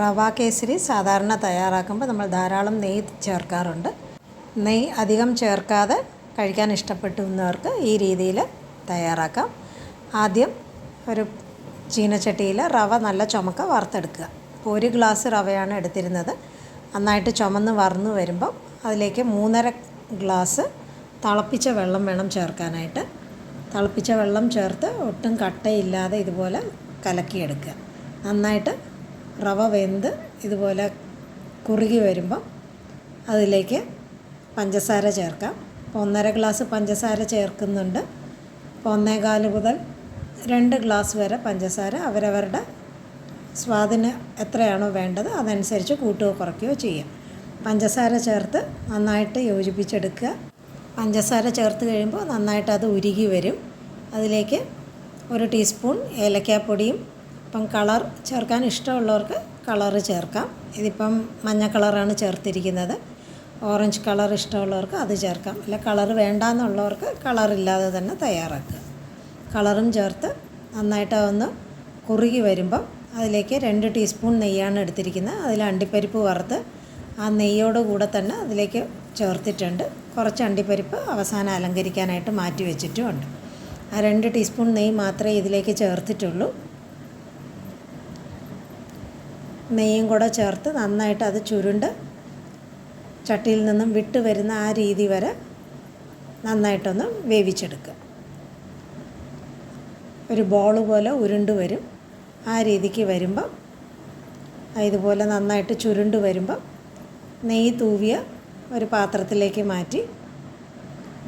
റവ കേസരി സാധാരണ തയ്യാറാക്കുമ്പോൾ നമ്മൾ ധാരാളം നെയ്യ് ചേർക്കാറുണ്ട്. നെയ്യ് അധികം ചേർക്കാതെ കഴിക്കാൻ ഇഷ്ടപ്പെടുന്നവർക്ക് ഈ രീതിയിൽ തയ്യാറാക്കാം. ആദ്യം ഒരു ചീനച്ചട്ടിയിൽ റവ നല്ല ചുമക്ക വറുത്തെടുക്കുക. ഇപ്പോൾ 1 ഗ്ലാസ് റവയാണ് എടുത്തിരുന്നത്. നന്നായിട്ട് ചുമന്ന് വറന്ന് വരുമ്പം അതിലേക്ക് 3.5 ഗ്ലാസ് തിളപ്പിച്ച വെള്ളം വേണം ചേർക്കാനായിട്ട്. തിളപ്പിച്ച വെള്ളം ചേർത്ത് ഒട്ടും കട്ടയില്ലാതെ ഇതുപോലെ കലക്കിയെടുക്കുക. നന്നായിട്ട് റവ വെന്ത് ഇതുപോലെ കുറുകി വരുമ്പം അതിലേക്ക് പഞ്ചസാര ചേർക്കാം. ഇപ്പോൾ 1.5 ഗ്ലാസ് പഞ്ചസാര ചേർക്കുന്നുണ്ട്. ഇപ്പോൾ 1.25 മുതൽ 2 ഗ്ലാസ് വരെ പഞ്ചസാര അവരവരുടെ സ്വാദിന് എത്രയാണോ വേണ്ടത് അതനുസരിച്ച് കൂട്ടുകയോ കുറയ്ക്കുകയോ ചെയ്യാം. പഞ്ചസാര ചേർത്ത് നന്നായിട്ട് യോജിപ്പിച്ചെടുക്കുക. പഞ്ചസാര ചേർത്ത് കഴിയുമ്പോൾ നന്നായിട്ട് അത് ഉരുകി വരും. അതിലേക്ക് 1 ടീസ്പൂൺ ഏലക്കാപ്പൊടിയും, ഇപ്പം കളർ ചേർക്കാൻ ഇഷ്ടമുള്ളവർക്ക് കളറ് ചേർക്കാം. ഇതിപ്പം മഞ്ഞ കളറാണ് ചേർത്തിരിക്കുന്നത്. ഓറഞ്ച് കളർ ഇഷ്ടമുള്ളവർക്ക് അത് ചേർക്കാം. അല്ല കളർ വേണ്ടാന്നുള്ളവർക്ക് കളറില്ലാതെ തന്നെ തയ്യാറാക്കുക. കളറും ചേർത്ത് നന്നായിട്ട് അതൊന്ന് കുറുകി വരുമ്പം അതിലേക്ക് 2 ടീസ്പൂൺ നെയ്യാണ് എടുത്തിരിക്കുന്നത്. അതിൽ അണ്ടിപ്പരിപ്പ് വറുത്ത് ആ നെയ്യോട് കൂടെ തന്നെ അതിലേക്ക് ചേർത്തിട്ടുണ്ട്. കുറച്ച് അണ്ടിപ്പരിപ്പ് അവസാനം അലങ്കരിക്കാനായിട്ട് മാറ്റി വെച്ചിട്ടുമുണ്ട്. ആ 2 ടീസ്പൂൺ നെയ്യ് മാത്രമേ ഇതിലേക്ക് ചേർത്തിട്ടുള്ളൂ. നെയ്യും കൂടെ ചേർത്ത് നന്നായിട്ട് അത് ചുരുണ്ട് ചട്ടിയിൽ നിന്നും വിട്ട് വരുന്ന ആ രീതി വരെ നന്നായിട്ടൊന്ന് വേവിച്ചെടുക്കുക. ഒരു ബോൾ പോലെ ഉരുണ്ട് വരും. ആ രീതിക്ക് വരുമ്പം ഇതുപോലെ നന്നായിട്ട് ചുരുണ്ട് വരുമ്പം നെയ്യ് തൂവിയ ഒരു പാത്രത്തിലേക്ക് മാറ്റി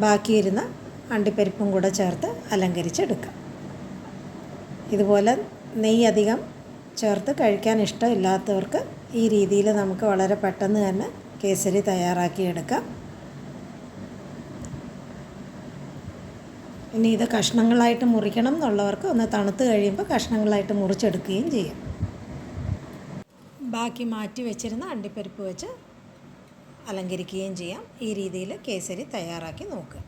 ബാക്കിയിരുന്ന അണ്ടിപ്പരിപ്പും കൂടെ ചേർത്ത് അലങ്കരിച്ചെടുക്കാം. ഇതുപോലെ നെയ്യ് അധികം ചേർത്ത് കഴിക്കാൻ ഇഷ്ടമില്ലാത്തവർക്ക് ഈ രീതിയിൽ നമുക്ക് വളരെ പെട്ടെന്ന് തന്നെ കേസരി തയ്യാറാക്കിയെടുക്കാം. ഇനി ഇത് കഷ്ണങ്ങളായിട്ട് മുറിക്കണം എന്നുള്ളവർക്ക് ഒന്ന് തണുത്ത് കഴിയുമ്പോൾ കഷ്ണങ്ങളായിട്ട് മുറിച്ചെടുക്കുകയും ചെയ്യാം. ബാക്കി മാറ്റി വെച്ചിരുന്ന അണ്ടിപ്പരിപ്പ് വെച്ച് അലങ്കരിക്കുകയും ചെയ്യാം. ഈ രീതിയിൽ കേസരി തയ്യാറാക്കി നോക്കുക.